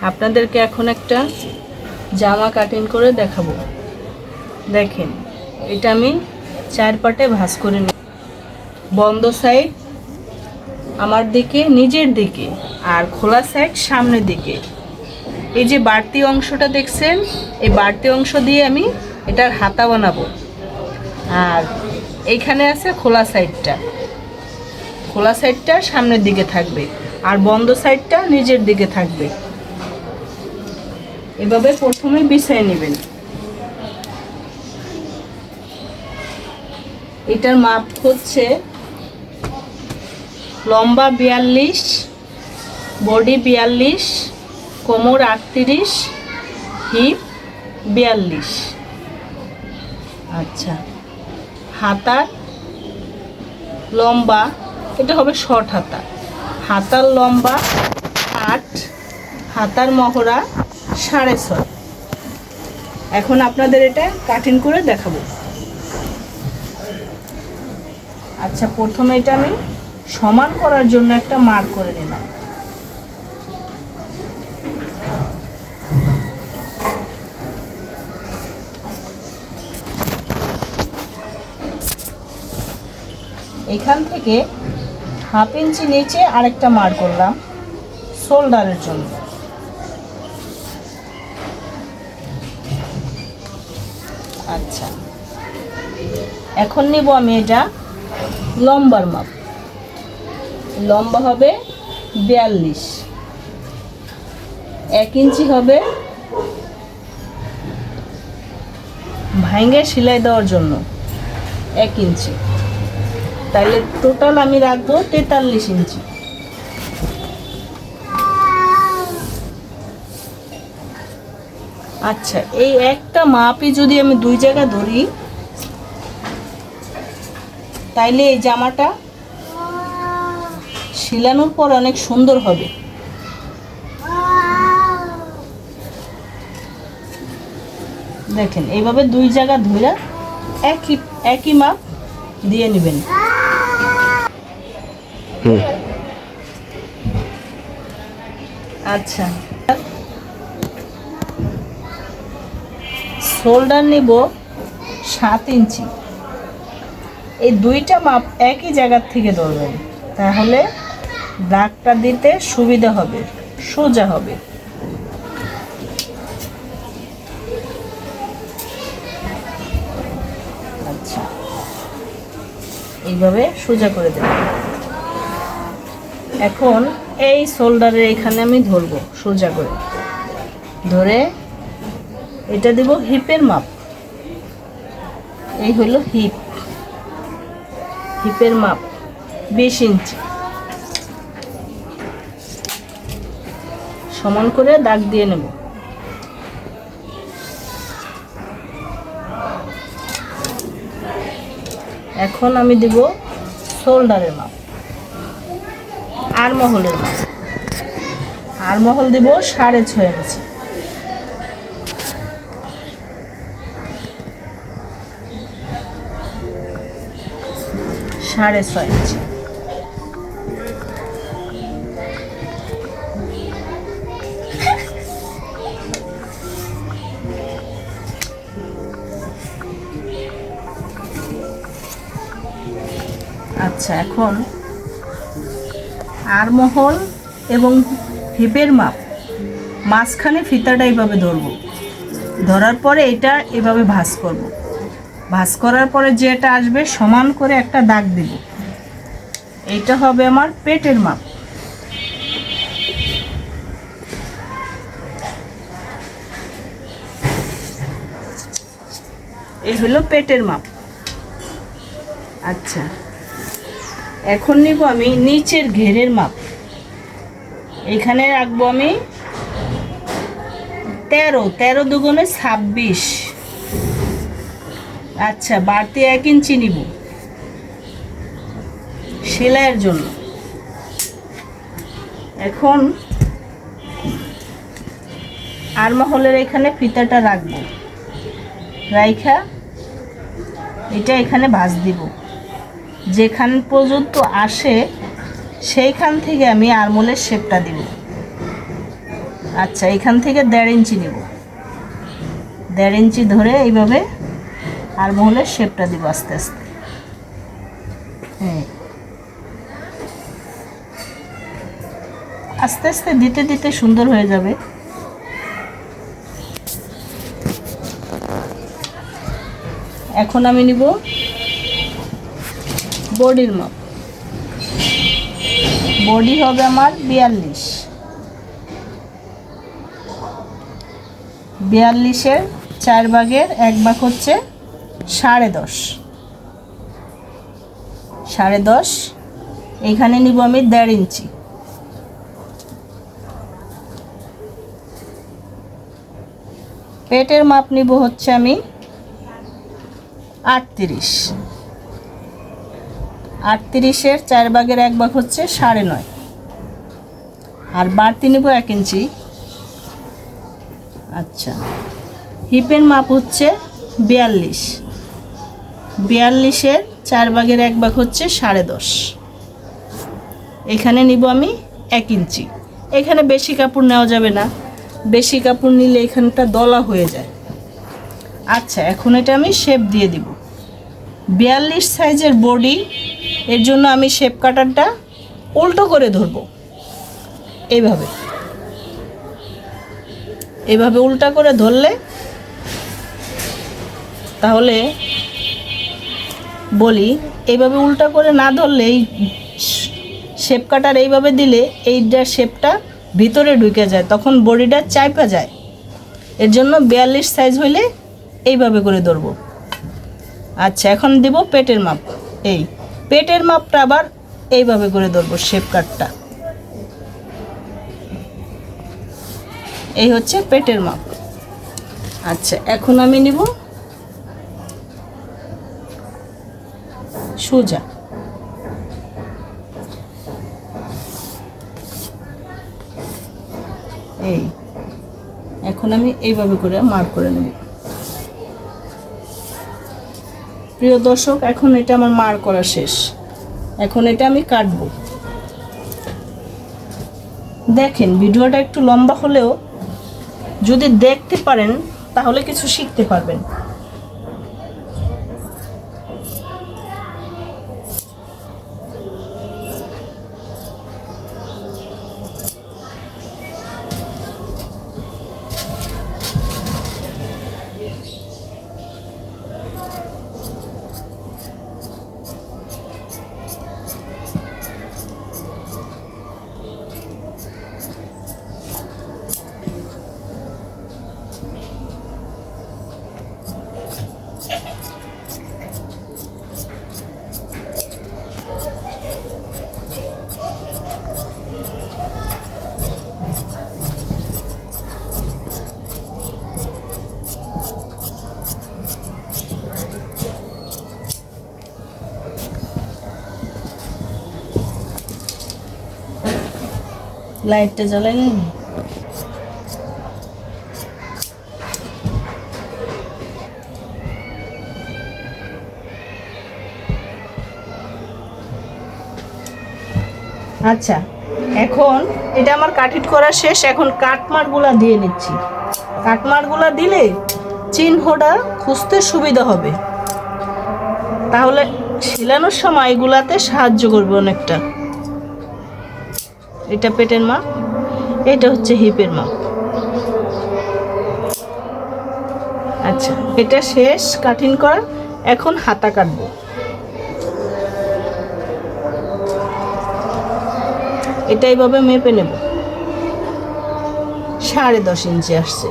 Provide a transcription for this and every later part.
আপনাদেরকে এখন একটা জামা কাটিং করে দেখাবো। দেখেন, এটা আমি 4 পার্টে ভাঁজ করে নিই। বন্ধ সাইড আমার দিকে, নিজের দিকে, আর খোলা সাইড সামনের দিকে। এই যে বাড়তি অংশটা দেখছেন, এই বাড়তি অংশ দিয়ে আমি এটার হাতা বানাবো। আর এইখানে আছে খোলা সাইডটা, খোলা সাইডটা সামনের দিকে থাকবে আর বন্ধ সাইডটা নিজের দিকে থাকবে। এভাবে প্রথমে বিছিয়ে নেবেন। এটার মাপ হচ্ছে লম্বা 42, বডি 42, কোমর 38, হিপ 42। আচ্ছা, হাতার লম্বা, এটা হবে শর্ট হাতা। হাতার লম্বা 8, হাতার মহড়া 6.5। এখন আপনাদের এটা কাটিং করে দেখাবো। আচ্ছা, প্রথমে এটা আমি সমান করার জন্য একটা মার্ক করে নিলাম। এখান থেকে 1/2 ইঞ্চি নিচে আরেকটা মার্ক করলাম শোল্ডারের জন্য। আচ্ছা, এখন নিব আমি এটা লম্বার মাপ। লম্বা হবে 42, 1 ইঞ্চি হবে ভাঙে সেলাই দেওয়ার জন্য 1 ইঞ্চি। তাহলে টোটাল আমি রাখবো 43 ইঞ্চি। আচ্ছা, এই একটা মাপই যদি আমি 2 জায়গা ধরি, তাইলে এই জামাটা সেলানোর পর অনেক সুন্দর হবে। দেখেন, এইভাবে 2 জায়গা ধরে একই মাপ দিয়ে নেবেন। আচ্ছা, শোল্ডার নিব 7 ইঞ্চি। এই 2টা মাপ একই জায়গার থেকে ধরবেন, তাহলে দাগটা দিতে সুবিধা হবে, সোজা হবে। আচ্ছা, এইভাবে সোজা করে দেব। এখন এই শোল্ডারের এখানে আমি ধরবো সোজা করে, ধরে এটা দিব হিপের মাপ। এই হলো হিপ, হিপের মাপ 20 ইঞ্চি। সমান করে দাগ দিয়ে নেব। এখন আমি দিব শোল্ডারের মাপ, আরমহলের মাপ। আরমহল দিব 6.5 ইঞ্চি। সাড়ে 6 ইঞ্চি। আচ্ছা, এখন আরমহল এবং হিপের মাপ মাঝখানে ফিতাটা এইভাবে ধরবো। ধরার পরে এটা এভাবে ভাঁজ করব। ভাঁজ করার পরে যেটা আসবে সমান করে একটা দাগ দিব। এইটা হবে আমার পেটের মাপ। এই হলো পেটের মাপ। আচ্ছা, এখন নিব আমি নিচের ঘেরের মাপ। এখানে রাখবো আমি 13 দুগুণে 26। আচ্ছা, বাড়তি 1 ইঞ্চি নিব সেলাইয়ের জন্য। এখন আরমহলের এখানে ফিতাটা রাখবো, রাইখা এটা এখানে ভাঁজ দিব। যেখান পর্যন্ত আসে সেইখান থেকে আমি আরমহলের শেপটা দিব। আচ্ছা, এখান থেকে 1.5 ইঞ্চি নেব, 1.5 ইঞ্চি ধরে এইভাবে আর মহলের শেপটা দিব আস্তে আস্তে। আস্তে আস্তে দিতে দিতে সুন্দর হয়ে যাবে। এখন আমি নিব বডির মাপ। বডি হবে আমার 42। 42-এর 4 ভাগের 1 ভাগ হচ্ছে 10.5। 10.5 এখানে নিব আমি 1.5 ইঞ্চি। পেটের মাপ নিব হচ্ছে আমি 38। 38-এর 4 ভাগের 1 ভাগ হচ্ছে 9.5, আর বাড়তি নেব 1 ইঞ্চি। আচ্ছা, হিপের মাপ হচ্ছে 42। 42-এর 4 ভাগের 1 ভাগ হচ্ছে 10.5। এখানে নিব আমি 1 ইঞ্চি। এখানে বেশি কাপড় নেওয়া যাবে না, বেশি কাপড় নিলে এখানটা দলা হয়ে যায়। আচ্ছা, এখন এটা আমি শেপ দিয়ে দিব। 42 সাইজের বডি, এর জন্য আমি শেপ কাটারটা উল্টো করে ধরব। এইভাবে এইভাবে উল্টা করে ধরলে, তাহলে বলি এইভাবে উল্টা করে না ধরলে, এই শেপ কাটার এইভাবে দিলে এইটার শেপটা ভিতরে ঢুকে যায়, তখন বডিটা চাইপা যায়। এর জন্য 42 সাইজ হইলে এইভাবে করে ধরব। আচ্ছা, এখন দেব পেটের মাপ। এই পেটের মাপটা আবার এইভাবে করে ধরব, শেপ কাটটা। এই হচ্ছে পেটের মাপ। আচ্ছা, এখন আমি নিব সোজা। এই এখন আমি এইভাবে করে মার্ক করে নেব। প্রিয় দর্শক, এখন এটা আমার মার্ক করা শেষ। এখন এটা আমি কাটবো। দেখেন, ভিডিওটা একটু লম্বা হলেও যদি দেখতে পারেন তাহলে কিছু শিখতে পারবেন। লাইটটা জ্বালাইলেন? আচ্ছা, এখন এটা আমার কাটিং করা শেষ। এখন কাটমারগুলা দিয়ে নিচ্ছি। কাটমারগুলা দিলে চিহ্নটা খুঁজতে সুবিধা হবে, তাহলে সেলানোর সময় এগুলাতে সাহায্য করবে অনেকটা। এটা পেটের মাপ, এটা হচ্ছে হিপের মাপ। আচ্ছা, এটা শেষ কাটিং করা। এখন হাতা কাটবো। এটা এইভাবে মেপে নেব। 10.5 ইঞ্চি আসছে।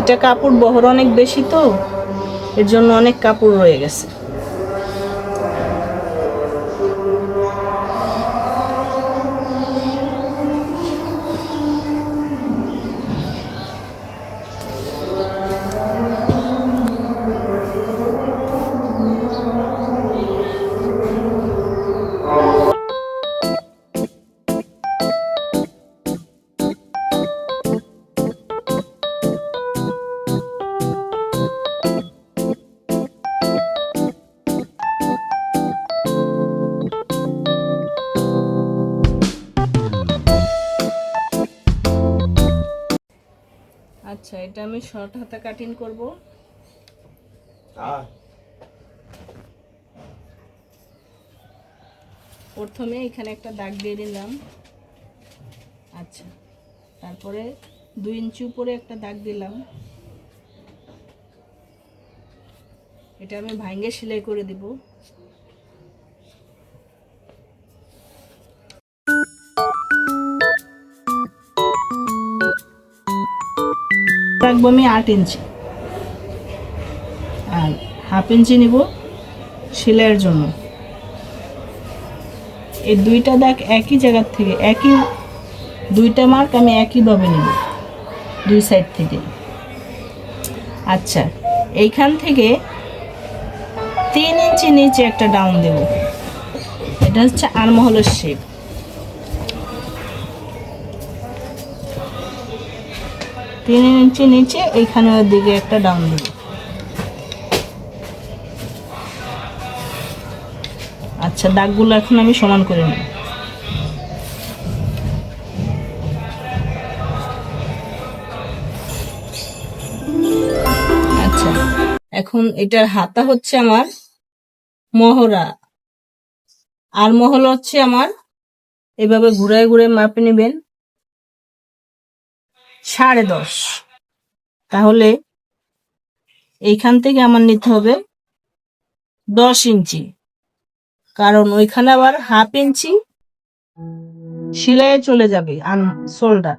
এটা কাপড় বহর অনেক বেশি, তো এর জন্য অনেক কাপড় রয়ে গেছে। আচ্ছা, এটা আমি শর্ট হাতা কাটিং করব। প্রথমে এখানে একটা দাগ দিয়ে দিলাম। আচ্ছা, তারপরে 2 ইঞ্চি উপরে একটা দাগ দিলাম। এটা আমি ভাঙে সেলাই করে দিব। রাখবো আমি 8 ইঞ্চি, আর 1/2 ইঞ্চি নিব সেলাইয়ের জন্য। এই দুইটা দাগ একই জায়গা থেকে, একই দুইটা মার্ক আমি একইভাবে নিব, দুই সাইড থেকে। আচ্ছা, এইখান থেকে 3 ইঞ্চি নিচে একটা ডাউন দেব। এটা হচ্ছে আর্মহোলের শেপ। 3 ইঞ্চি নিচে এইখানের দিকে একটা ডাউন দেব। আচ্ছা, দাগগুলো এখন আমি সমান করে নেব। আচ্ছা, এখন এটার হাতা হচ্ছে আমার মহড়া, আর মহল হচ্ছে আমার, এভাবে ঘুরায় ঘুরে মাপে নেবেন 10.5। তাহলে এইখান থেকে আমার নিতে হবে 10 ইঞ্চি, কারণ ওইখানে আবার 1/2 ইঞ্চি সেলাই চলে যাবে শোল্ডার।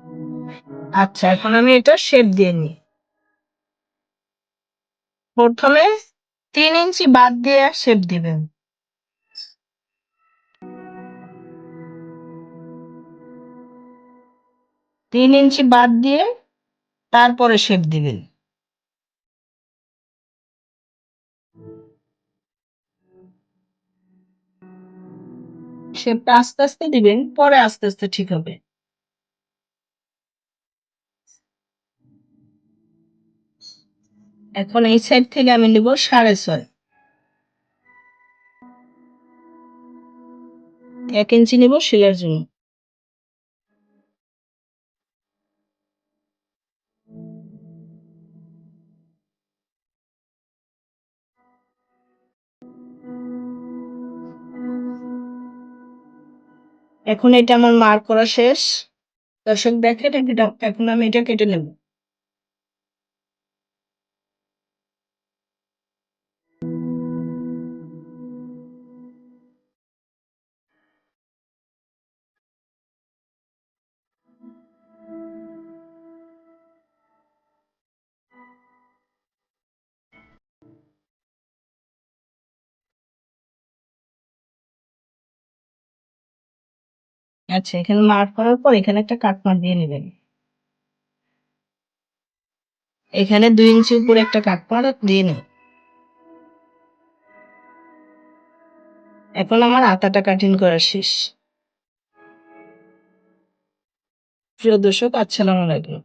আচ্ছা, এখন আমি এটা শেপ দিয়ে নিই। প্রথমে 3 ইঞ্চি বাদ দিয়ে শেপ দিবেন। 3 ইঞ্চি বাদ দিয়ে তারপরে শেপ দিবেন। শেপটা আস্তে আস্তে দিবেন, পরে আস্তে আস্তে ঠিক হবে। এখন এই সাইড থেকে আমি নিব 6.5। 1 ইঞ্চি নিব সেলাইয়ের জন্য। এখন এটা আমার মার্ক করা শেষ। দর্শক দেখেন, এখন আমি এটা কেটে নেব। আচ্ছা, এখানে মার্ক করার পর এখানে একটা কাট মার্ক দিয়ে নেবেন। এখানে 2 ইঞ্চি উপরে একটা কাট মার্ক দিয়ে নেব। এখন আমার আতাটা কাটিং করা শেষ। প্রিয় দর্শক, আসসালামু আলাইকুম।